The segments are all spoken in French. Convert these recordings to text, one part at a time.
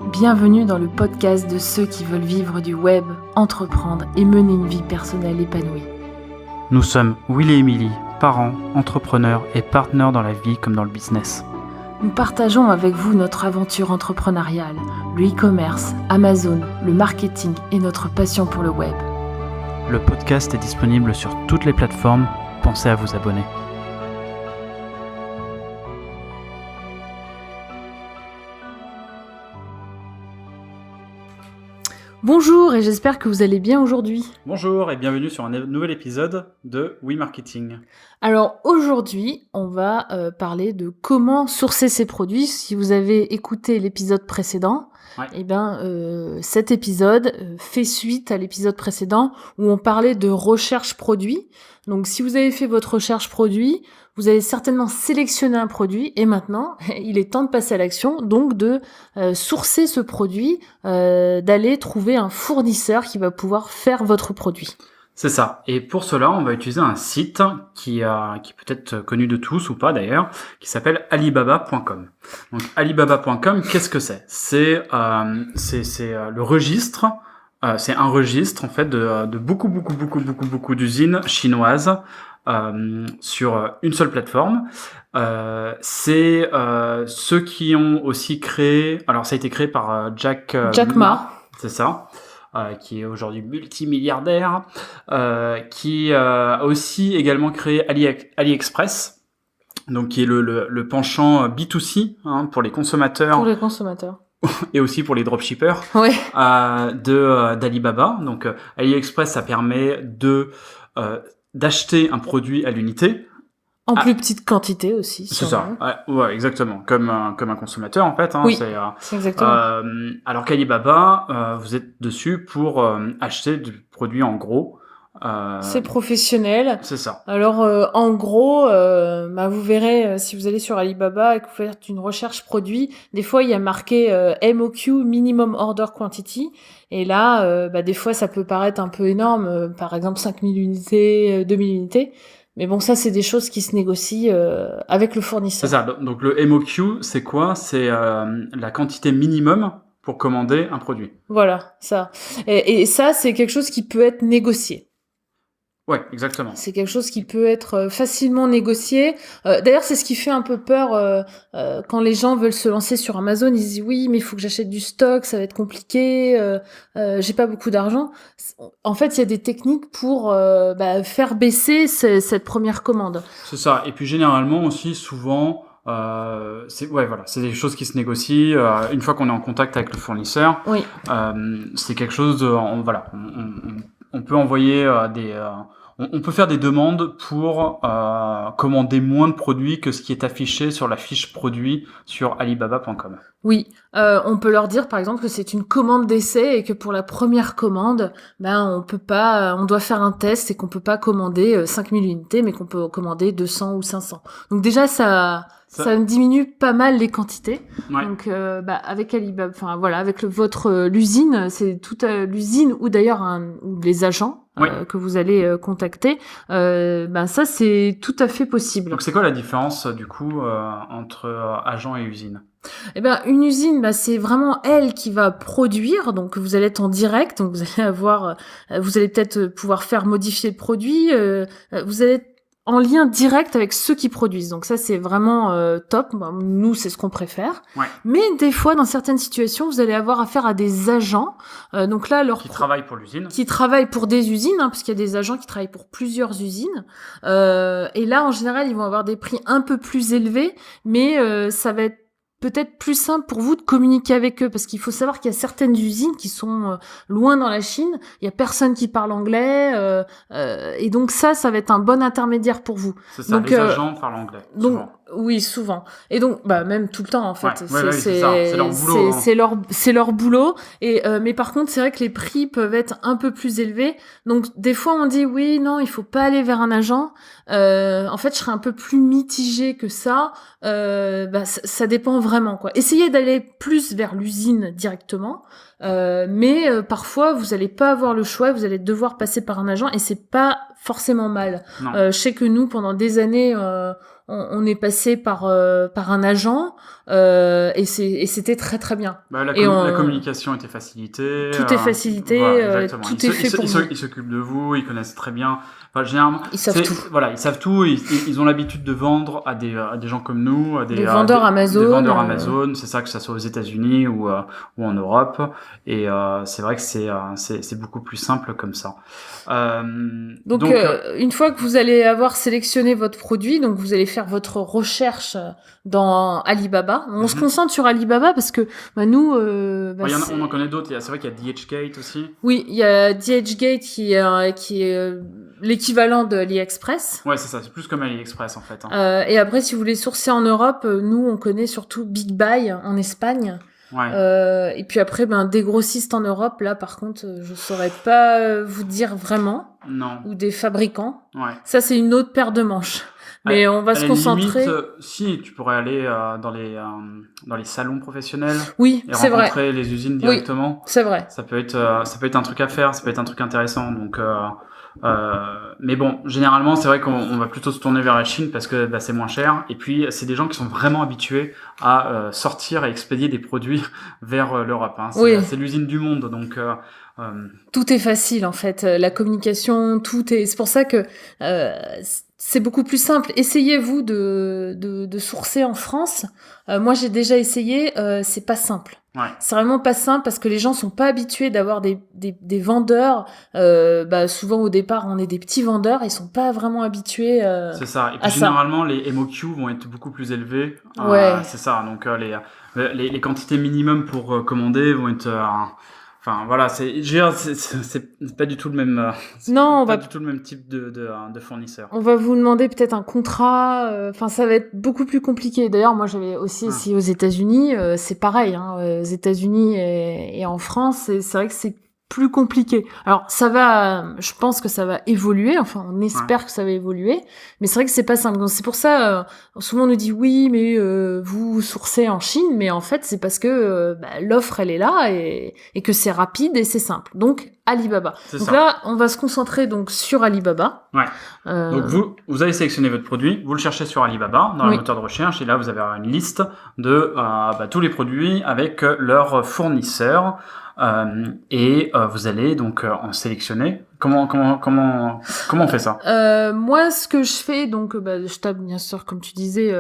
Bienvenue dans le podcast de ceux qui veulent vivre du web, entreprendre et mener une vie personnelle épanouie. Nous sommes Will et Emily, parents, entrepreneurs et partenaires dans la vie comme dans le business. Nous partageons avec vous notre aventure entrepreneuriale, le e-commerce, Amazon, le marketing et notre passion pour le web. Le podcast est disponible sur toutes les plateformes, pensez à vous abonner. Bonjour et j'espère que vous allez bien aujourd'hui. Bonjour et bienvenue sur un nouvel épisode de We Marketing. Alors aujourd'hui, on va parler de comment sourcer ses produits. Si vous avez écouté l'épisode précédent, cet épisode fait suite à l'épisode précédent où on parlait de recherche produit. Donc si vous avez fait votre recherche produit, vous avez certainement sélectionné un produit et maintenant, il est temps de passer à l'action, donc de sourcer ce produit, d'aller trouver un fournisseur qui va pouvoir faire votre produit. C'est ça. Et pour cela, on va utiliser un site qui peut être connu de tous ou pas d'ailleurs, qui s'appelle Alibaba.com. Donc Alibaba.com, qu'est-ce que c'est ? C'est le registre. C'est un registre en fait de beaucoup d'usines chinoises sur une seule plateforme. C'est ceux qui ont aussi créé. Alors ça a été créé par Jack Ma. C'est ça. Qui est aujourd'hui multimilliardaire, qui a aussi également créé AliExpress, donc qui est le penchant B2C pour les consommateurs. Pour les consommateurs. Et aussi pour les dropshippers d'Alibaba. Donc AliExpress, ça permet d'acheter un produit à l'unité. En plus petite quantité aussi. C'est ça, ouais, exactement. Comme un consommateur en fait. Oui, c'est exactement. Alors qu'Alibaba, vous êtes dessus pour acheter du produit en gros. C'est professionnel. C'est ça. Alors en gros, vous verrez si vous allez sur Alibaba et que vous faites une recherche produit, des fois il y a marqué MOQ, Minimum Order Quantity, et là des fois ça peut paraître un peu énorme, par exemple 5000 unités, 2000 unités. Mais bon, ça, c'est des choses qui se négocient avec le fournisseur. C'est ça. Donc, le MOQ, c'est quoi ? C'est la quantité minimum pour commander un produit. Voilà, ça. Et ça, c'est quelque chose qui peut être négocié. Ouais, exactement. C'est quelque chose qui peut être facilement négocié. D'ailleurs, c'est ce qui fait un peu peur quand les gens veulent se lancer sur Amazon. Ils disent oui, mais il faut que j'achète du stock, ça va être compliqué. J'ai pas beaucoup d'argent. En fait, il y a des techniques pour faire baisser cette première commande. C'est ça. Et puis généralement aussi, souvent, c'est des choses qui se négocient une fois qu'on est en contact avec le fournisseur. Oui. C'est quelque chose. On peut envoyer on peut faire des demandes pour commander moins de produits que ce qui est affiché sur la fiche produit sur Alibaba.com. Oui, on peut leur dire par exemple que c'est une commande d'essai et que pour la première commande, on doit faire un test et qu'on peut pas commander 5000 unités mais qu'on peut commander 200 ou 500. Donc déjà ça diminue pas mal les quantités. Ouais. Donc avec Alibaba, avec l'usine, c'est toute l'usine ou d'ailleurs ou les agents que vous allez contacter, ça c'est tout à fait possible. Donc c'est quoi la différence du coup entre agent et usine ? Une usine, c'est vraiment elle qui va produire, donc vous allez être en direct, donc vous allez peut-être pouvoir faire modifier le produit, vous allez être en lien direct avec ceux qui produisent. Donc ça, c'est vraiment top. Nous, c'est ce qu'on préfère. Ouais. Mais des fois, dans certaines situations, vous allez avoir affaire à des agents. Donc là, qui travaillent pour l'usine. Qui travaillent pour des usines, parce qu'il y a des agents qui travaillent pour plusieurs usines. Et là, en général, ils vont avoir des prix un peu plus élevés, mais ça va être peut-être plus simple pour vous de communiquer avec eux, parce qu'il faut savoir qu'il y a certaines usines qui sont loin dans la Chine, il y a personne qui parle anglais, et donc ça va être un bon intermédiaire pour vous. C'est ça, donc, les agents parlent anglais, souvent. Oui, souvent. Et donc, même tout le temps, en fait. C'est leur boulot. C'est leur boulot. Et, mais par contre, c'est vrai que les prix peuvent être un peu plus élevés. Donc, des fois, on dit, oui, non, il faut pas aller vers un agent. En fait, je serais un peu plus mitigée que ça. Ça dépend vraiment, quoi. Essayez d'aller plus vers l'usine directement. Mais parfois, vous allez pas avoir le choix. Vous allez devoir passer par un agent et c'est pas forcément mal. Je sais que nous, pendant des années, on est passé par un agent et c'était très très bien. La communication était facilitée. Tout est facilité, voilà, tout est fait pour vous. Ils s'occupent de vous, ils connaissent très bien. Enfin, généralement, ils savent tout. Voilà, ils savent tout. Ils ont l'habitude de vendre à des gens comme nous, à des vendeurs Amazon. Des vendeurs Amazon, c'est ça, que ça soit aux États-Unis ou en Europe. Et c'est vrai que c'est beaucoup plus simple comme ça. Donc une fois que vous allez avoir sélectionné votre produit, donc vous allez faire votre recherche dans Alibaba. On se concentre sur Alibaba parce que nous, on en connaît d'autres. C'est vrai qu'il y a DHgate aussi. Oui, il y a DHgate qui est l'équivalent de AliExpress. Ouais, c'est ça. C'est plus comme AliExpress en fait. Hein. Et après, si vous voulez sourcer en Europe, nous on connaît surtout Big Buy en Espagne. Ouais. Et puis après, des grossistes en Europe, là par contre, je saurais pas vous dire vraiment. Non. Ou des fabricants. Ouais. Ça, c'est une autre paire de manches. Mais on va se concentrer. Limite, si tu pourrais aller dans les salons professionnels. Oui, et c'est vrai. Rencontrer les usines directement. Oui, c'est vrai. Ça peut être un truc à faire, ça peut être un truc intéressant. Donc, mais bon, généralement, c'est vrai qu'on va plutôt se tourner vers la Chine parce que c'est moins cher. Et puis, c'est des gens qui sont vraiment habitués à sortir et expédier des produits vers l'Europe. Hein. C'est l'usine du monde, donc. Tout est facile en fait, la communication, c'est pour ça que c'est beaucoup plus simple. Essayez-vous de sourcer en France. Moi j'ai déjà essayé, c'est pas simple. Ouais. C'est vraiment pas simple parce que les gens sont pas habitués d'avoir des vendeurs. Souvent au départ on est des petits vendeurs, ils sont pas vraiment habitués. C'est ça. Et puis généralement les MOQ vont être beaucoup plus élevés. Ouais. C'est ça. Donc les quantités minimum pour commander vont être enfin voilà, c'est pas du tout le même. Non, pas du tout le même type de fournisseur. On va vous demander peut-être un contrat. Enfin, ça va être beaucoup plus compliqué. D'ailleurs, moi, j'avais aussi essayé aux États-Unis. C'est pareil, aux États-Unis et en France. C'est vrai que c'est plus compliqué. Alors, je pense que ça va évoluer. Enfin, on espère que ça va évoluer. Mais c'est vrai que c'est pas simple. Donc, c'est pour ça, souvent on nous dit oui, mais vous sourcez en Chine. Mais en fait, c'est parce que l'offre, elle est là et que c'est rapide et c'est simple. Donc, Alibaba. Donc là, on va se concentrer donc sur Alibaba. Ouais. Donc vous allez sélectionner votre produit, vous le cherchez sur Alibaba dans le moteur de recherche et là vous avez une liste de tous les produits avec leurs fournisseurs et vous allez donc en sélectionner. Comment on fait ça? Moi, ce que je fais, donc, je tape bien sûr, comme tu disais,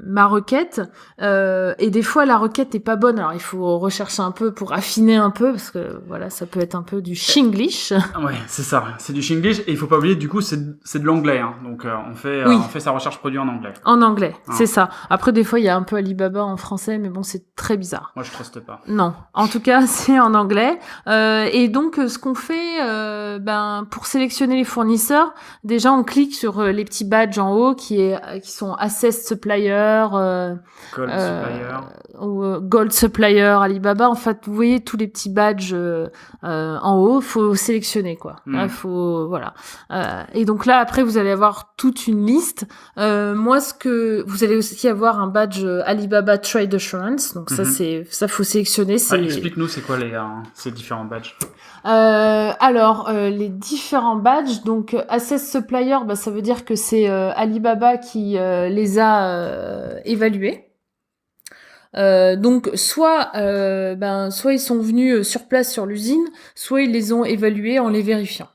ma requête. Et des fois, la requête est pas bonne. Alors, il faut rechercher un peu pour affiner un peu, parce que voilà, ça peut être un peu du Shinglish. Ouais, c'est ça. C'est du Shinglish et il faut pas oublier, du coup, c'est de l'anglais. Hein. Donc, on fait sa recherche produit en anglais. En anglais, c'est ça. Après, des fois, il y a un peu Alibaba en français, mais bon, c'est très bizarre. Moi, je truste pas. Non. En tout cas, c'est en anglais. Et donc, ce qu'on fait, pour sélectionner les fournisseurs, déjà on clique sur les petits badges en haut qui sont Assessed Supplier, Gold Supplier ou Gold Supplier Alibaba. En fait, vous voyez tous les petits badges en haut, faut sélectionner quoi. Là, voilà. Et donc là après vous allez avoir toute une liste. Moi vous allez aussi avoir un badge Alibaba Trade Assurance. Donc ça faut sélectionner. Explique-nous c'est quoi ces différents badges. Alors les différents badges, donc Assess Supplier, ça veut dire que c'est Alibaba qui les a évalués. Donc soit ils sont venus sur place sur l'usine, soit ils les ont évalués en les vérifiant.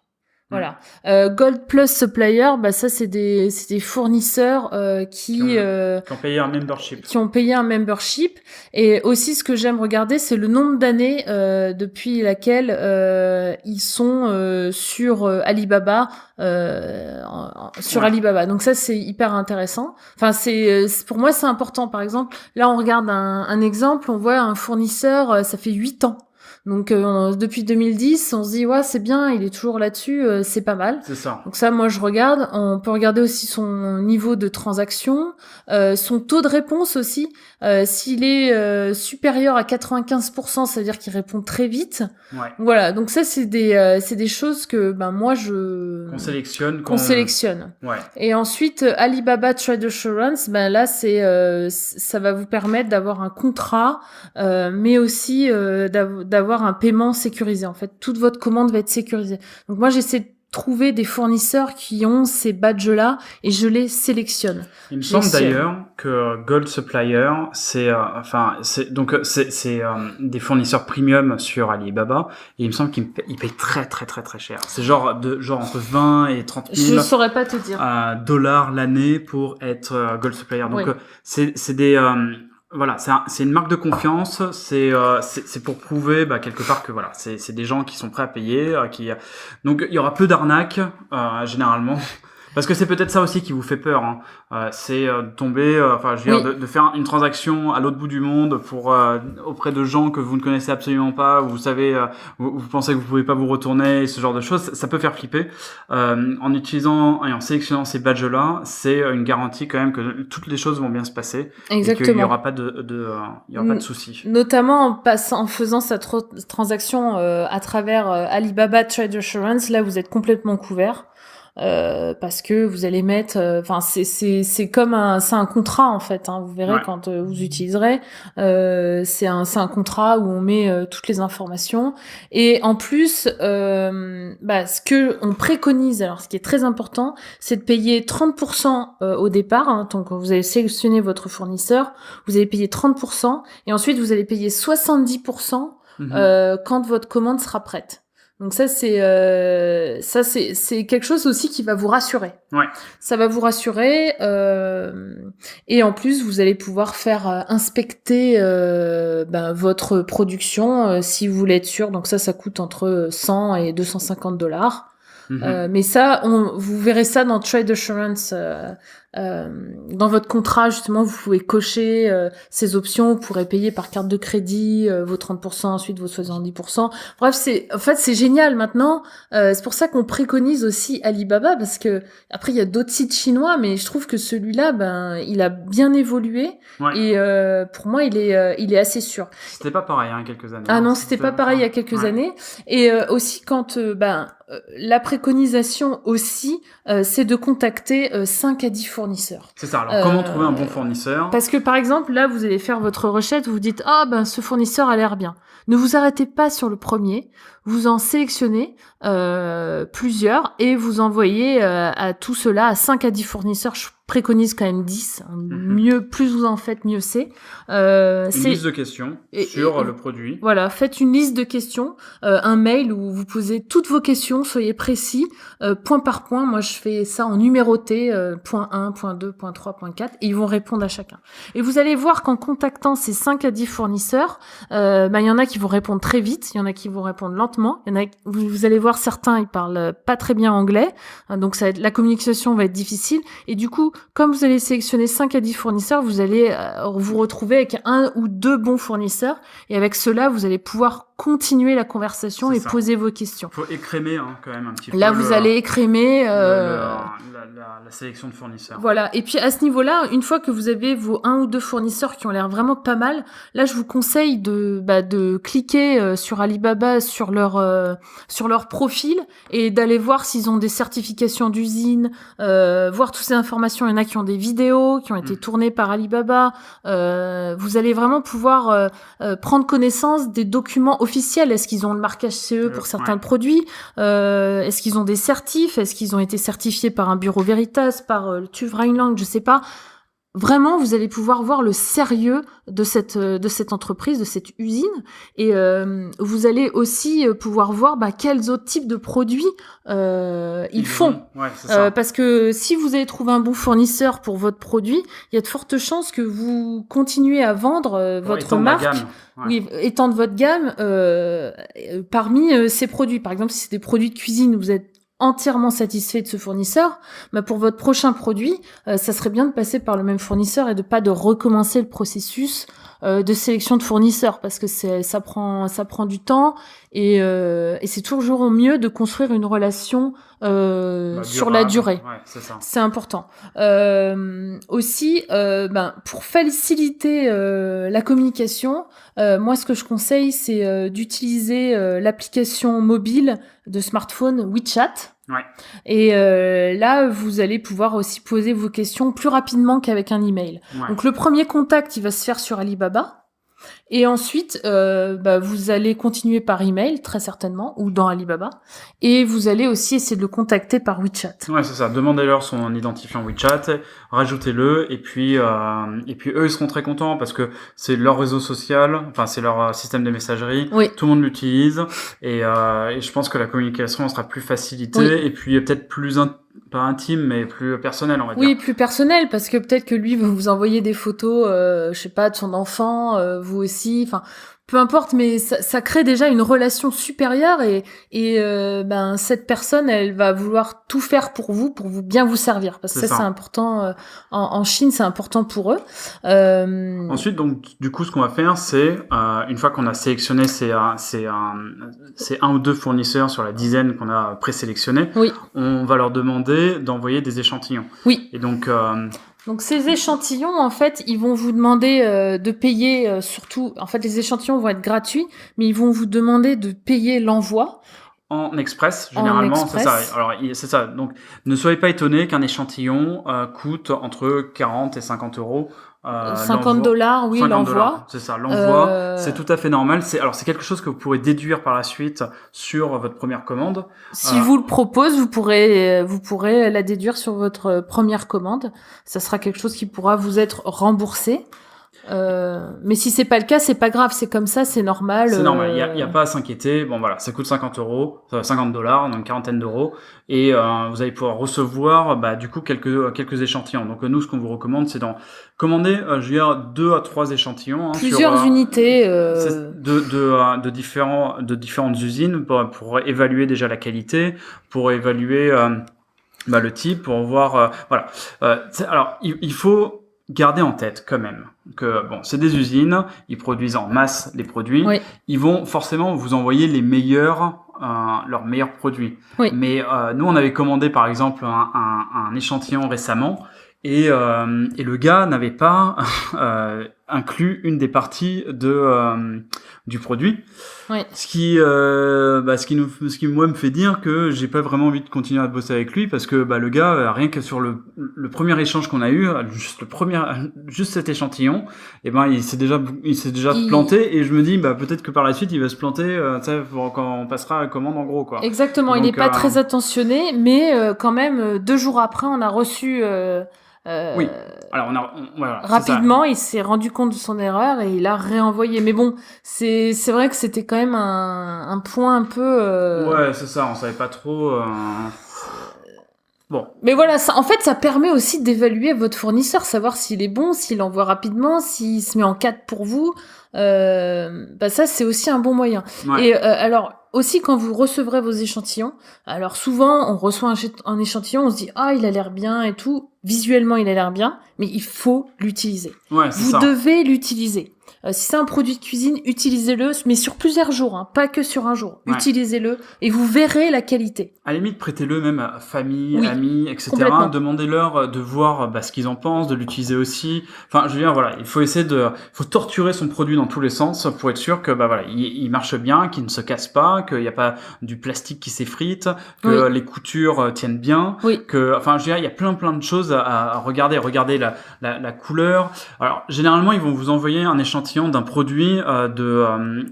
Voilà. Gold Plus Supplier, ça c'est des fournisseurs qui ont payé un membership. Qui ont payé un membership. Et aussi ce que j'aime regarder, c'est le nombre d'années depuis laquelle ils sont sur Alibaba Alibaba. Donc ça c'est hyper intéressant. Enfin pour moi c'est important. Par exemple, là on regarde un exemple, on voit un fournisseur, ça fait 8 ans. Donc depuis 2010, on se dit ouais c'est bien, il est toujours là-dessus, c'est pas mal. C'est ça. Donc ça, moi je regarde. On peut regarder aussi son niveau de transaction, son taux de réponse aussi. S'il est supérieur à 95%, ça veut dire qu'il répond très vite. Ouais. Voilà. Donc ça c'est des choses que moi qu'on sélectionne. Ouais. Et ensuite Alibaba Trade Assurance, là ça va vous permettre d'avoir un contrat, mais aussi d'avoir un paiement sécurisé. En fait, toute votre commande va être sécurisée. Donc moi, j'essaie trouver des fournisseurs qui ont ces badges-là et je les sélectionne. Il me semble d'ailleurs que Gold Supplier, c'est des fournisseurs premium sur Alibaba et il me semble qu'ils payent très très très très cher. C'est genre entre 20 et 30 000 je saurais pas te dire. dollars l'année pour être Gold Supplier. Donc c'est des voilà, c'est une marque de confiance. C'est pour prouver quelque part que voilà, c'est des gens qui sont prêts à payer. Donc il y aura peu d'arnaques généralement. Parce que c'est peut-être ça aussi qui vous fait peur, hein. C'est de tomber, de faire une transaction à l'autre bout du monde pour auprès de gens que vous ne connaissez absolument pas, vous savez, vous pensez que vous pouvez pas vous retourner, ce genre de choses, ça peut faire flipper. En utilisant et en sélectionnant ces badges-là, c'est une garantie quand même que toutes les choses vont bien se passer. Exactement. Et qu'il y aura pas de soucis. Notamment en faisant cette transaction à travers Alibaba Trade Assurance, là vous êtes complètement couvert. Parce que vous allez mettre, c'est un contrat en fait, hein, vous verrez quand vous utiliserez, c'est un contrat où on met toutes les informations et en plus, ce que on préconise, alors ce qui est très important, c'est de payer 30% au départ, hein, donc quand vous allez sélectionner votre fournisseur, vous allez payer 30% et ensuite vous allez payer 70% quand votre commande sera prête. Donc ça c'est quelque chose aussi qui va vous rassurer. Ouais. Ça va vous rassurer et en plus vous allez pouvoir faire inspecter votre production si vous voulez être sûr. Donc ça coûte entre 100 et 250 $. Mais ça, vous verrez ça dans Trade Assurance. Dans votre contrat, justement, vous pouvez cocher ces options. Vous pourrez payer par carte de crédit vos 30%, ensuite vos 70%. Bref, c'est génial maintenant. C'est pour ça qu'on préconise aussi Alibaba, parce que après il y a d'autres sites chinois, mais je trouve que celui-là, il a bien évolué et pour moi, il est assez sûr. C'était pas pareil il y a quelques années. Ah non, c'était pas pareil il y a quelques années. Et aussi quand la préconisation aussi, c'est de contacter 5 à 10 fournisseurs. C'est ça. Alors, comment trouver un bon fournisseur ? Parce que, par exemple, là, vous allez faire votre recherche, vous dites, ce fournisseur a l'air bien. Ne vous arrêtez pas sur le premier. Vous en sélectionnez plusieurs et vous envoyez à tout cela, à 5 à 10 fournisseurs. Je préconise quand même 10. Mieux, plus vous en faites, mieux c'est. Une liste de questions sur le produit. Voilà, faites une liste de questions, un mail où vous posez toutes vos questions, soyez précis, point par point. Moi, je fais ça en numéroté, point 1, point 2, point 3, point 4, et ils vont répondre à chacun. Et vous allez voir qu'en contactant ces 5 à 10 fournisseurs, il y en a qui vont répondre très vite, il y en a qui vont répondre lentement, il y en a, vous allez voir certains, ils parlent pas très bien anglais, donc la communication va être difficile, et du coup, comme vous allez sélectionner 5 à 10 fournisseurs, vous allez vous retrouver avec 1 ou 2 bons fournisseurs, et avec cela, vous allez pouvoir continuer la conversation et poser vos questions. Il faut écrémer quand même un petit peu. Là, vous allez écrémer la sélection de fournisseurs. Voilà. Et puis à ce niveau-là, une fois que vous avez vos 1 ou 2 fournisseurs qui ont l'air vraiment pas mal, là, je vous conseille de cliquer sur Alibaba sur leur profil et d'aller voir s'ils ont des certifications d'usine, voir toutes ces informations. Il y en a qui ont des vidéos qui ont été tournées par Alibaba. Vous allez vraiment pouvoir prendre connaissance des documents officiels. Est-ce qu'ils ont le marquage CE pour certains produits? Est-ce qu'ils ont des certifs? Est-ce qu'ils ont été certifiés par un bureau Veritas, par le TÜV Rheinland? Je sais pas. Vraiment, vous allez pouvoir voir le sérieux de cette entreprise, de cette usine, et vous allez aussi pouvoir voir quels autres types de produits ils font. Ouais, c'est ça. Parce que si vous avez trouvé un bon fournisseur pour votre produit, il y a de fortes chances que vous continuez à vendre votre marque. Oui, étendre votre gamme parmi ces produits. Par exemple, si c'est des produits de cuisine, vous êtes entièrement satisfait de ce fournisseur, pour votre prochain produit, ça serait bien de passer par le même fournisseur et de pas de recommencer le processus de sélection de fournisseurs, parce que ça prend du temps et c'est toujours mieux de construire une relation sur la durée. Ouais, c'est ça. C'est important. Aussi, pour faciliter la communication, moi ce que je conseille, c'est d'utiliser l'application mobile de smartphone WeChat. Ouais. Et là, vous allez pouvoir aussi poser vos questions plus rapidement qu'avec un email. Ouais. Donc le premier contact, il va se faire sur Alibaba. Et ensuite, vous allez continuer par email, très certainement, ou dans Alibaba. Et vous allez aussi essayer de le contacter par WeChat. Ouais, c'est ça. Demandez-leur son identifiant WeChat, rajoutez-le, et puis eux, ils seront très contents parce que c'est leur réseau social, enfin, c'est leur système de messagerie. Oui. Tout le monde l'utilise, et je pense que la communication sera plus facilitée, et puis peut-être plus pas intime, mais plus personnel, on va dire. Oui, plus personnel, parce que peut-être que lui va vous envoyer des photos, je sais pas, de son enfant, vous aussi, enfin, peu importe, mais ça crée déjà une relation supérieure et cette personne, elle va vouloir tout faire pour vous bien vous servir, parce que ça c'est important. En Chine, c'est important pour eux. Ensuite, donc, du coup, ce qu'on va faire, c'est une fois qu'on a sélectionné ces un ou deux fournisseurs sur la dizaine qu'on a présélectionnés, on va leur demander d'envoyer des échantillons. Oui. Et donc ces échantillons, en fait, ils vont vous demander de payer surtout. En fait, les échantillons vont être gratuits, mais ils vont vous demander de payer l'envoi. En express, généralement, c'est ça. Alors, c'est ça. Donc, ne soyez pas étonnés qu'un échantillon coûte entre 40 et 50 euros. $50, oui, l'envoi. C'est ça, l'envoi. C'est tout à fait normal. C'est quelque chose que vous pourrez déduire par la suite sur votre première commande. Si vous le propose, vous pourrez la déduire sur votre première commande. Ça sera quelque chose qui pourra vous être remboursé. Mais si c'est pas le cas, c'est pas grave, c'est comme ça, c'est normal. C'est normal, il y a pas à s'inquiéter. Bon voilà, ça coûte 50 euros, $50, donc une quarantaine d'euros, et vous allez pouvoir recevoir du coup quelques échantillons. Donc nous, ce qu'on vous recommande, c'est d'en commander, 2 à 3 échantillons. Plusieurs unités. De différentes usines pour évaluer déjà la qualité, pour évaluer le type, pour voir voilà. Alors il faut garder en tête quand même que c'est des usines, ils produisent en masse les produits, ils vont forcément vous envoyer les meilleurs leurs meilleurs produits. Mais nous on avait commandé par exemple un échantillon récemment et le gars n'avait pas inclus une des parties du produit. Ce qui moi me fait dire que j'ai pas vraiment envie de continuer à bosser avec lui parce que le gars, rien que sur le premier échange qu'on a eu, juste cet échantillon, il s'est déjà planté, et je me dis peut-être que par la suite il va se planter, quand on passera à la commande en gros quoi. Exactement. Donc, il est pas très attentionné, mais quand même 2 jours après on a reçu oui. Alors voilà, rapidement, il s'est rendu compte de son erreur et il a réenvoyé. Mais bon, c'est vrai que c'était quand même un point un peu. Ouais, c'est ça. On savait pas trop. Bon. Mais voilà, en fait, ça permet aussi d'évaluer votre fournisseur, savoir s'il est bon, s'il envoie rapidement, s'il se met en 4 pour vous. Ça, c'est aussi un bon moyen. Et alors. Aussi, quand vous recevrez vos échantillons, alors souvent, on reçoit un échantillon, on se dit « Ah, il a l'air bien et tout ». Visuellement, il a l'air bien, mais il faut l'utiliser. Vous devez l'utiliser. Si c'est un produit de cuisine, utilisez-le, mais sur plusieurs jours, pas que sur un jour. Utilisez-le et vous verrez la qualité. À la limite, prêtez-le même à famille, amis, etc. Demandez-leur de voir ce qu'ils en pensent, de l'utiliser aussi. Enfin, je veux dire, voilà, il faut faut torturer son produit dans tous les sens pour être sûr que il marche bien, qu'il ne se casse pas, qu'il n'y a pas du plastique qui s'effrite, que les coutures tiennent bien, que, enfin, je veux dire, il y a plein de choses à regarder. Regardez la couleur. Alors, généralement, ils vont vous envoyer un échantillon d'un produit d'un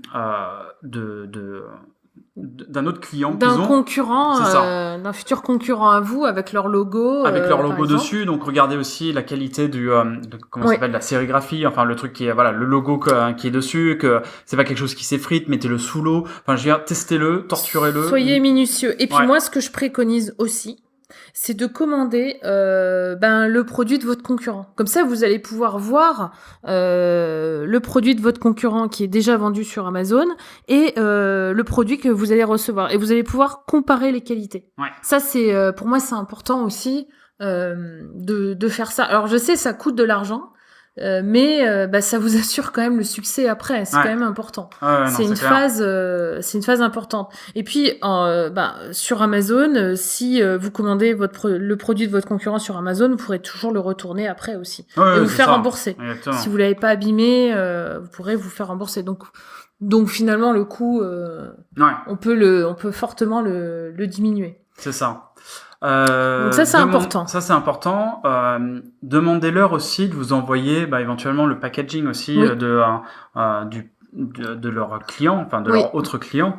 autre client, d'un concurrent, d'un futur concurrent à vous, avec leur logo. Avec leur logo dessus. Donc regardez aussi la qualité de la sérigraphie, enfin le truc qui est le logo qui est dessus, que c'est pas quelque chose qui s'effrite, mettez-le sous l'eau. Enfin je veux dire, testez-le, torturez-le. Soyez minutieux. Et puis moi, ce que je préconise aussi, c'est de commander le produit de votre concurrent. Comme ça, vous allez pouvoir voir le produit de votre concurrent qui est déjà vendu sur Amazon et le produit que vous allez recevoir. Et vous allez pouvoir comparer les qualités. Ça, c'est pour moi, c'est important aussi de faire ça. Alors, je sais, ça coûte de l'argent. Mais ça vous assure quand même le succès après, c'est quand même important. C'est une phase importante. Et puis sur Amazon, si vous commandez le produit de votre concurrent sur Amazon, vous pourrez toujours le retourner après aussi et vous faire rembourser. Exactement. Si vous l'avez pas abîmé, vous pourrez vous faire rembourser. Donc finalement le coût, on peut fortement le diminuer. C'est ça. Donc ça, c'est important. Ça, c'est important. Demandez-leur aussi de vous envoyer éventuellement le packaging aussi de leurs clients, enfin de leurs autres clients,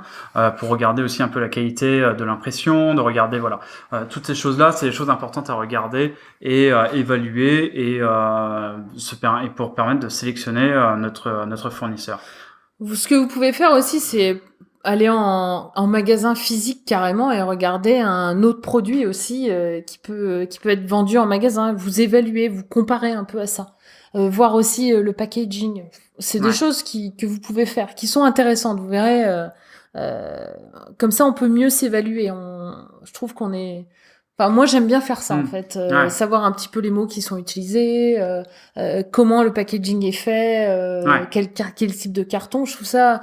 pour regarder aussi un peu la qualité de l'impression, de regarder toutes ces choses-là, c'est des choses importantes à regarder et évaluer et pour permettre de sélectionner notre fournisseur. Ce que vous pouvez faire aussi, c'est aller en magasin physique carrément et regarder un autre produit aussi qui peut être vendu en magasin. Vous évaluez, vous comparez un peu à ça. Voir aussi le packaging. C'est des choses que vous pouvez faire, qui sont intéressantes. Vous verrez, comme ça on peut mieux s'évaluer. Je trouve qu'on est... Enfin, moi, j'aime bien faire ça, en fait. Savoir un petit peu les mots qui sont utilisés, comment le packaging est fait, quel type de carton. Je trouve ça...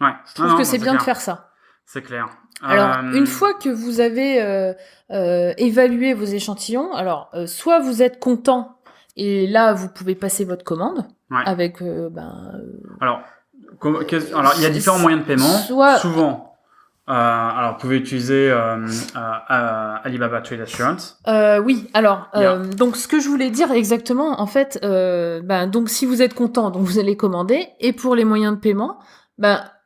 Je trouve que c'est bien de faire ça. C'est clair. Alors, une fois que vous avez évalué vos échantillons, alors, soit vous êtes content, et là, vous pouvez passer votre commande avec... Alors, il y a différents moyens de paiement. Souvent... alors, vous pouvez utiliser Alibaba Trade Assurance. Oui, alors, donc ce que je voulais dire exactement, en fait, donc si vous êtes content, donc vous allez commander, et pour les moyens de paiement,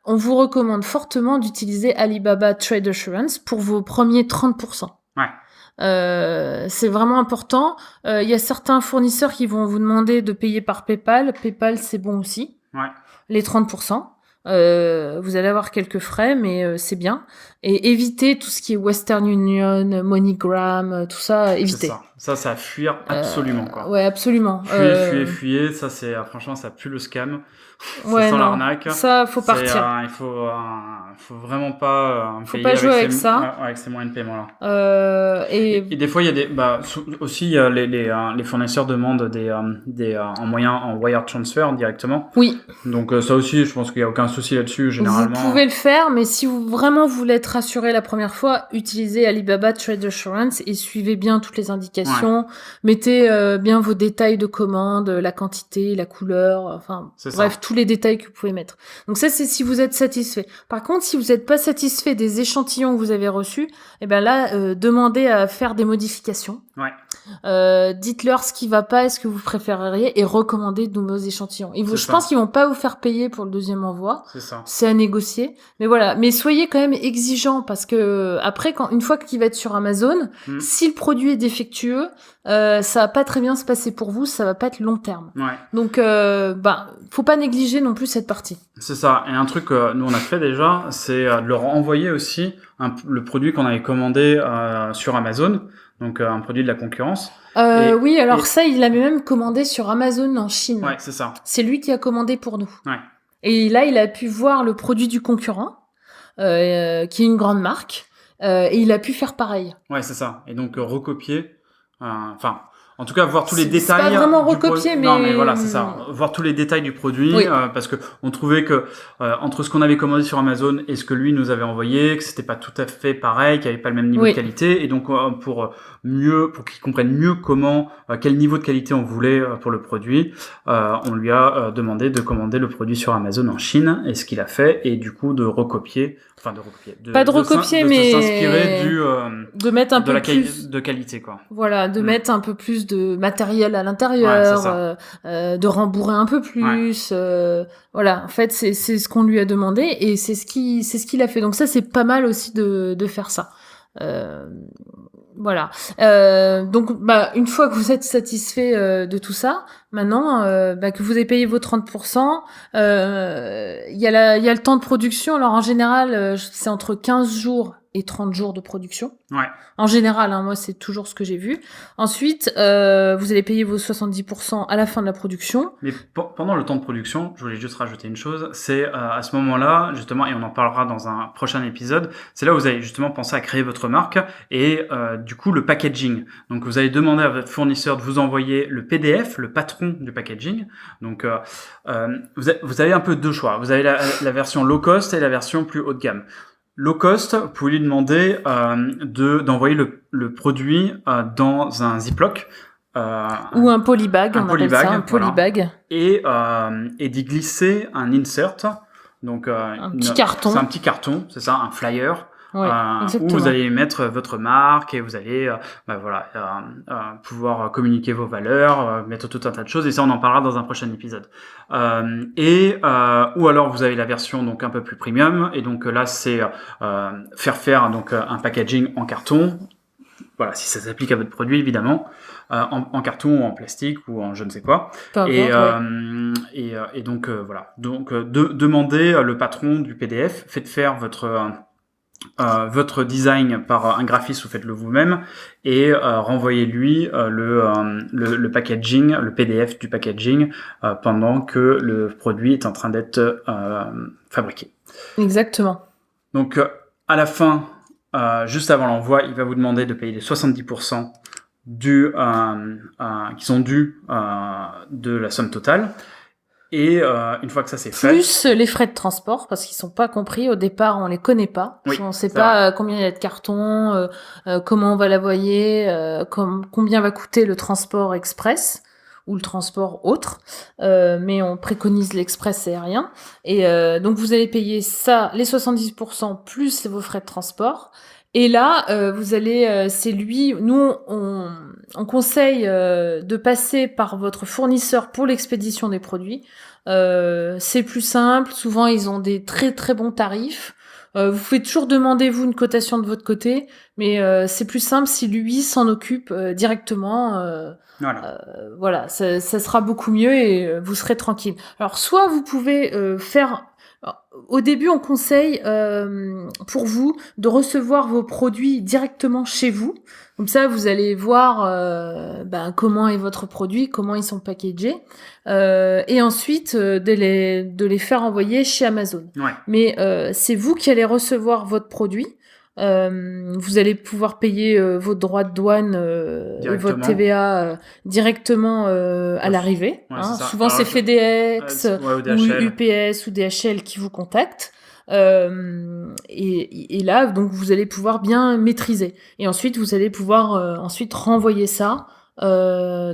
on vous recommande fortement d'utiliser Alibaba Trade Assurance pour vos premiers 30%. C'est vraiment important. Il y a certains fournisseurs qui vont vous demander de payer par PayPal. PayPal, c'est bon aussi. Les 30%. Vous allez avoir quelques frais, mais c'est bien. Et évitez tout ce qui est Western Union, MoneyGram, tout ça, évitez. Ça à fuir absolument, quoi. Ouais, absolument. Fuyez. Ça, c'est, franchement, ça pue le scam. Ouais, sans l'arnaque. Ça, faut partir. Il faut vraiment pas, faut pas jouer avec ça. Avec ces moyens de paiement là. Et des fois, il y a aussi, les fournisseurs demandent en wire transfer directement. Oui. Donc, ça aussi, je pense qu'il y a aucun souci là-dessus, généralement. Vous pouvez le faire, mais si vous vraiment voulez être rassuré la première fois, utilisez Alibaba Trade Assurance et suivez bien toutes les indications. Mettez bien vos détails de commande, la quantité, la couleur, enfin, bref, tous les détails que vous pouvez mettre. Donc ça, c'est si vous êtes satisfait. Par contre, si vous n'êtes pas satisfait des échantillons que vous avez reçus, là, demandez à faire des modifications. Dites-leur ce qui va pas et ce que vous préféreriez et recommandez de nouveaux échantillons. Je pense qu'ils vont pas vous faire payer pour le deuxième envoi. C'est à négocier. Mais voilà. Mais soyez quand même exigeants parce que après, une fois qu'il va être sur Amazon, si le produit est défectueux, ça va pas très bien se passer pour vous, ça va pas être long terme. Donc, faut pas négliger non plus cette partie. C'est ça. Et un truc que nous on a fait déjà, c'est de leur envoyer aussi le produit qu'on avait commandé sur Amazon. Donc un produit de la concurrence. Oui, alors ça, il l'avait même commandé sur Amazon en Chine. Ouais, c'est ça. C'est lui qui a commandé pour nous. Et là, il a pu voir le produit du concurrent, qui est une grande marque, et il a pu faire pareil. Ouais, c'est ça. Et donc recopier, en tout cas, voir tous les détails. C'est pas vraiment recopier, mais... Non, mais voilà, c'est ça. Voir tous les détails du produit, parce que on trouvait que entre ce qu'on avait commandé sur Amazon et ce que lui nous avait envoyé, que c'était pas tout à fait pareil, qu'il y avait pas le même niveau de qualité, et donc pour qu'ils comprennent mieux quel niveau de qualité on voulait pour le produit, on lui a demandé de commander le produit sur Amazon en Chine, et ce qu'il a fait, et du coup de recopier, mais s'inspirer de mettre un peu plus de qualité, quoi. Voilà, de mettre un peu plus de matériel à l'intérieur, de rembourrer un peu plus. Voilà, en fait, c'est ce qu'on lui a demandé et c'est ce qu'il a fait. Donc ça, c'est pas mal aussi de faire ça. Voilà. Donc, une fois que vous êtes satisfait de tout ça, maintenant que vous avez payé vos 30%, il y a le temps de production. Alors en général, c'est entre 15 jours et 30 jours de production. En général, moi, c'est toujours ce que j'ai vu. Ensuite, vous allez payer vos 70% à la fin de la production. Mais pendant le temps de production, je voulais juste rajouter une chose, c'est à ce moment-là, justement, et on en parlera dans un prochain épisode, c'est là où vous allez justement penser à créer votre marque et du coup le packaging. Donc vous allez demander à votre fournisseur de vous envoyer le PDF, le patron du packaging. Donc vous avez un peu deux choix. Vous avez la version low cost et la version plus haut de gamme. Low cost, vous pouvez lui demander d'envoyer le produit dans un Ziploc. Ou un polybag, on appelle ça un polybag. Voilà. Et d'y glisser un insert. Donc, un petit carton. C'est un petit carton, c'est ça, un flyer. Ouais, où vous allez mettre votre marque et vous allez pouvoir communiquer vos valeurs, mettre tout un tas de choses, et ça on en parlera dans un prochain épisode. Ou alors vous avez la version donc un peu plus premium, et donc là c'est faire donc un packaging en carton. Voilà, si ça s'applique à votre produit évidemment, en carton ou en plastique ou en je ne sais quoi. Et donc voilà. Donc demandez le patron du PDF, faites faire votre design par un graphiste ou faites-le vous-même, et renvoyez-lui le packaging, le PDF du packaging pendant que le produit est en train d'être fabriqué. Exactement. Donc à la fin, juste avant l'envoi, il va vous demander de payer les 70% qui sont dus de la somme totale. Et une fois que ça c'est fait, plus les frais de transport, parce qu'ils sont pas compris au départ, on les connaît pas, on sait pas combien il y a de cartons, comment on va l'envoyer, combien va coûter le transport express ou le transport autre, mais on préconise l'express aérien, et donc vous allez payer ça, les 70% plus vos frais de transport. Et là, vous allez, nous on conseille de passer par votre fournisseur pour l'expédition des produits. C'est plus simple. Souvent, ils ont des très très bons tarifs. Vous pouvez toujours demander vous une cotation de votre côté, mais c'est plus simple si lui s'en occupe directement. Voilà, ça sera beaucoup mieux et vous serez tranquille. Alors, soit vous pouvez faire. Au début, on conseille pour vous de recevoir vos produits directement chez vous. Comme ça, vous allez voir comment est votre produit, comment ils sont packagés, et ensuite de les faire envoyer chez Amazon. Ouais. Mais c'est vous qui allez recevoir votre produit. Vous allez pouvoir payer vos droits de douane et votre TVA directement à l'arrivée. Ouais, souvent, c'est FedEx ou UPS ou DHL qui vous contactent. Et là, donc, vous allez pouvoir bien maîtriser. Et ensuite, vous allez pouvoir ensuite renvoyer ça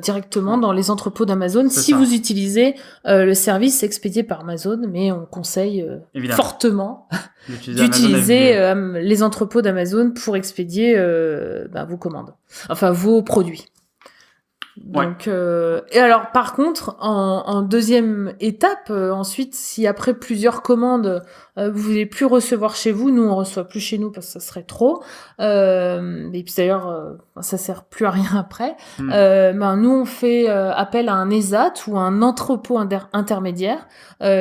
directement dans les entrepôts d'Amazon si vous utilisez le service expédié par Amazon, mais on conseille fortement d'utiliser les entrepôts d'Amazon pour expédier vos commandes, enfin vos produits. Donc, et alors par contre, en deuxième étape, ensuite, si après plusieurs commandes, vous voulez plus recevoir chez vous, nous on reçoit plus chez nous parce que ça serait trop, et puis d'ailleurs ça sert plus à rien après. Nous on fait appel à un ESAT ou un entrepôt intermédiaire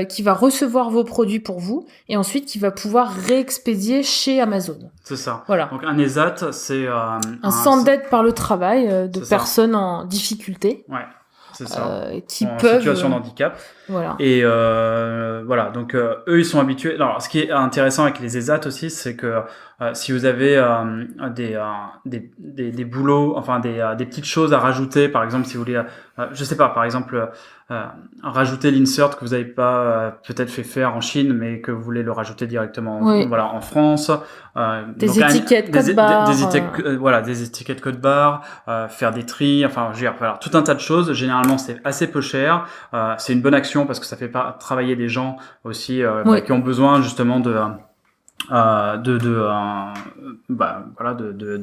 qui va recevoir vos produits pour vous et ensuite qui va pouvoir réexpédier chez Amazon. C'est ça. Voilà. Donc un ESAT, c'est un centre d'aide par le travail de personnes en difficulté. Ouais. C'est ça. Qui en peuvent situation de handicap. Voilà. Et voilà, donc eux ils sont habitués. Alors ce qui est intéressant avec les ESAT aussi, c'est que si vous avez des boulots, enfin des petites choses à rajouter, par exemple si vous voulez, je sais pas, par exemple rajouter l'insert que vous n'avez pas peut-être fait faire en Chine, mais que vous voulez le rajouter directement en France. Des étiquettes code barre. Des étiquettes code barre, faire des tris, enfin je veux dire, voilà, tout un tas de choses. Généralement c'est assez peu cher. C'est une bonne action parce que ça fait travailler des gens aussi qui ont besoin justement de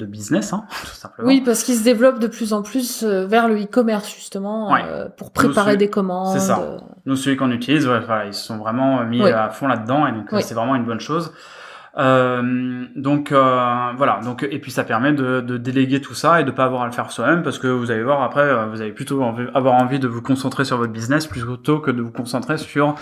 business, tout simplement. Oui, parce qu'ils se développent de plus en plus vers le e-commerce justement, pour préparer des commandes. C'est ça. Nous, celui qu'on utilise, ils se sont vraiment mis à fond là-dedans, et donc c'est vraiment une bonne chose. Donc et puis ça permet de déléguer tout ça et de pas avoir à le faire soi-même, parce que vous allez voir après, vous allez plutôt avoir envie de vous concentrer sur votre business plutôt que de vous concentrer sur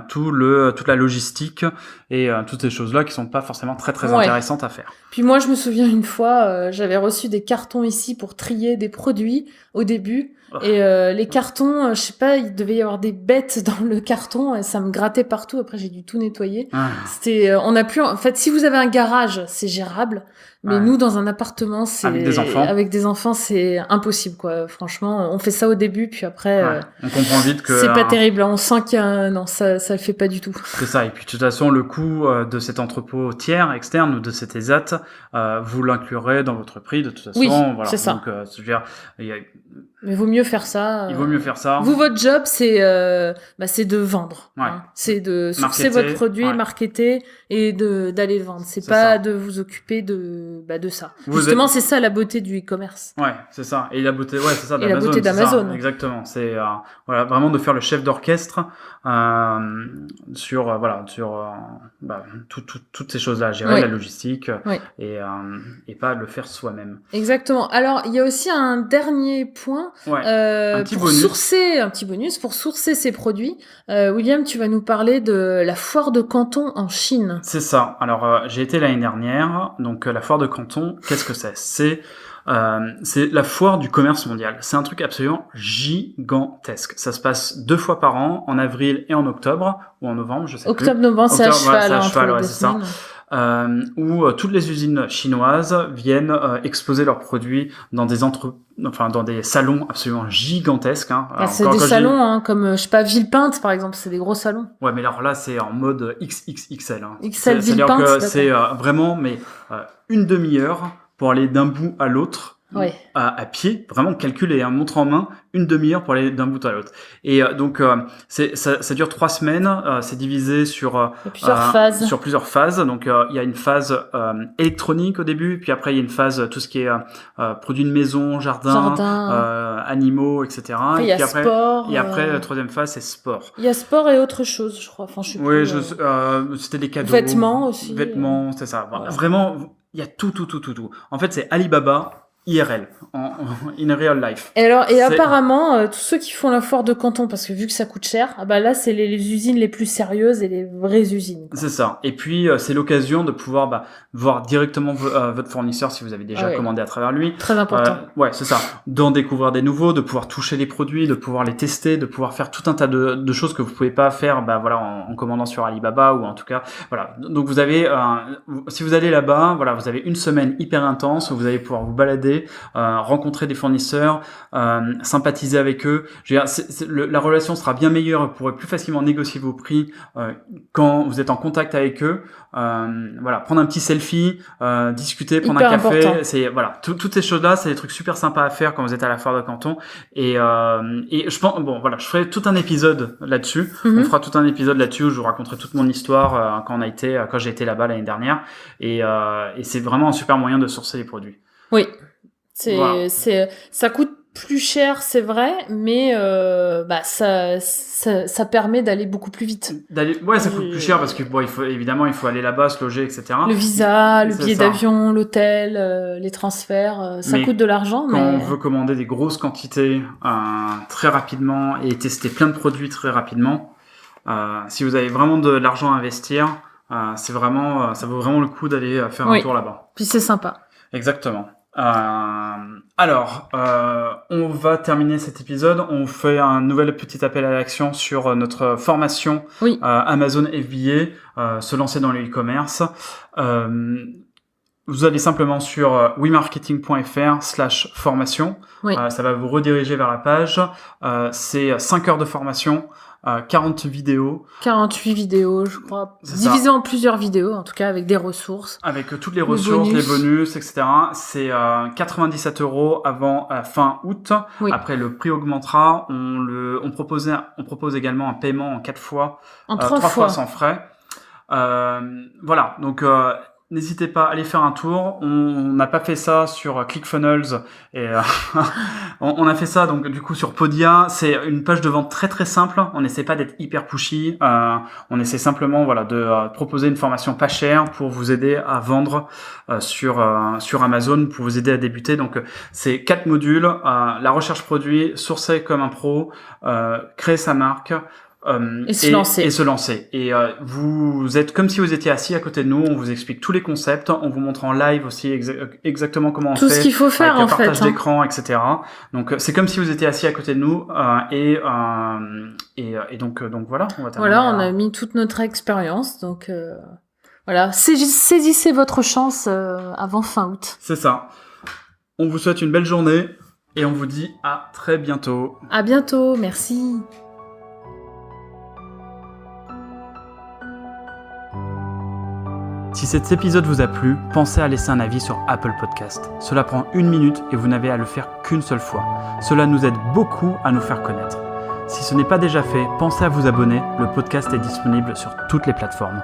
toute la logistique et toutes ces choses-là qui sont pas forcément très très intéressantes à faire. Puis moi je me souviens une fois, j'avais reçu des cartons ici pour trier des produits au début. Et les cartons, je sais pas, il devait y avoir des bêtes dans le carton et ça me grattait partout. Après, j'ai dû tout nettoyer. C'était, on a plus. En fait, si vous avez un garage, c'est gérable. Mais nous, dans un appartement, c'est avec des enfants, c'est impossible, quoi. Franchement, on fait ça au début, puis après, on comprend vite que c'est pas terrible. On sent qu'il y a non, ça le fait pas du tout. C'est ça. Et puis de toute façon, le coût de cet entrepôt tiers externe ou de cet ESAT, vous l'inclurez dans votre prix de toute façon. Oui, voilà. c'est ça. Donc, je veux dire, Mais vaut mieux faire ça. Il vaut mieux faire ça. Vous, votre job, c'est de vendre. Ouais. Hein. C'est de sourcer votre produit, marketer et d'aller le vendre. C'est pas ça. De vous occuper de ça. Justement, c'est ça la beauté du e-commerce. Ouais, c'est ça. Et la beauté, c'est ça, d'Amazon. Et la beauté d'Amazon. Exactement. C'est vraiment de faire le chef d'orchestre sur toutes ces choses-là, gérer la logistique et pas le faire soi-même. Exactement. Alors, il y a aussi un dernier point. Un petit bonus pour sourcer ces produits. William, tu vas nous parler de la foire de Canton en Chine. C'est ça. Alors, j'ai été l'année dernière. Donc, la foire de Canton, qu'est-ce que c'est ? C'est la foire du commerce mondial. C'est un truc absolument gigantesque. Ça se passe 2 fois par an, en avril et en octobre, ou en novembre, je sais plus. Octobre-novembre, c'est à cheval. C'est ça. Où toutes les usines chinoises viennent exposer leurs produits dans des salons absolument gigantesques. Hein. C'est des salons, comme Villepinte par exemple, c'est des gros salons. Ouais, mais alors là c'est en mode XXXL. Hein. XL Villepinte. C'est-à-dire que c'est vraiment une demi-heure pour aller d'un bout à l'autre. À pied, vraiment calculé, montre en main, une demi-heure pour aller d'un bout à l'autre. Et donc ça dure 3 semaines, c'est divisé sur plusieurs phases. Donc il y a une phase électronique au début, puis après il y a une phase tout ce qui est produits de maison, jardin. Animaux, etc. Après, il y a sport. Et après la 3e phase c'est sport. Il y a sport et autre chose, je crois. Enfin, je sais plus. C'était des cadeaux. Vêtements aussi. Vêtements, c'est ça. Voilà. Vraiment, il y a tout. En fait, c'est Alibaba. IRL, in real life. Et apparemment, tous ceux qui font la foire de Canton, parce que vu que ça coûte cher, là, c'est les usines les plus sérieuses et les vraies usines. C'est ça. Et puis, c'est l'occasion de pouvoir voir directement votre fournisseur si vous avez déjà commandé à travers lui. Très important. C'est ça. D'en découvrir des nouveaux, de pouvoir toucher les produits, de pouvoir les tester, de pouvoir faire tout un tas de choses que vous pouvez pas faire, en commandant sur Alibaba ou en tout cas, voilà. Donc, vous avez, si vous allez là-bas, vous avez une semaine hyper intense où vous allez pouvoir vous balader, rencontrer des fournisseurs, sympathiser avec eux. Je veux dire, la relation sera bien meilleure, vous pourrez plus facilement négocier vos prix quand vous êtes en contact avec eux. Prendre un petit selfie, discuter, prendre un café, c'est toutes ces choses-là, c'est des trucs super sympas à faire quand vous êtes à la foire de Canton. Et je pense, je ferai tout un épisode là-dessus. Mm-hmm. On fera tout un épisode là-dessus où je vous raconterai toute mon histoire quand j'ai été là-bas l'année dernière. Et c'est vraiment un super moyen de sourcer les produits. Oui. Ça coûte plus cher, c'est vrai, mais ça permet d'aller beaucoup plus vite. Ça coûte plus cher parce que il faut aller là-bas, se loger, etc. Le visa, le billet d'avion, l'hôtel, les transferts, ça coûte de l'argent. Quand on veut commander des grosses quantités très rapidement et tester plein de produits très rapidement, si vous avez vraiment de l'argent à investir, ça vaut vraiment le coup d'aller faire un tour là-bas. Puis c'est sympa. Exactement. On va terminer cet épisode. On fait un nouvel petit appel à l'action sur notre formation Amazon FBA, se lancer dans le e-commerce. Vous allez simplement sur wemarketing.fr/formation. Ça va vous rediriger vers la page. C'est 5 heures de formation. 48 vidéos, je crois, divisé en plusieurs vidéos, en tout cas avec des ressources. Avec toutes les ressources, les bonus, etc. C'est 97 € avant fin août. Oui. Après, le prix augmentera. On propose également un paiement en 4 fois, en 3 fois sans frais. Donc n'hésitez pas à aller faire un tour. On n'a pas fait ça sur ClickFunnels et on a fait ça donc du coup sur Podia. C'est une page de vente très très simple. On n'essaie pas d'être hyper pushy. On essaie simplement de proposer une formation pas chère pour vous aider à vendre sur Amazon, pour vous aider à débuter. Donc c'est 4 modules, la recherche produit, sourcer comme un pro, créer sa marque. Et se lancer. Et vous êtes comme si vous étiez assis à côté de nous. On vous explique tous les concepts. On vous montre en live aussi exactement comment on fait. Tout ce qu'il faut faire avec partage d'écran, etc. Donc c'est comme si vous étiez assis à côté de nous. Donc voilà. On a mis toute notre expérience. Donc saisissez votre chance avant fin août. C'est ça. On vous souhaite une belle journée et on vous dit à très bientôt. À bientôt. Merci. Si cet épisode vous a plu, pensez à laisser un avis sur Apple Podcast. Cela prend 1 minute et vous n'avez à le faire qu'une seule fois. Cela nous aide beaucoup à nous faire connaître. Si ce n'est pas déjà fait, pensez à vous abonner. Le podcast est disponible sur toutes les plateformes.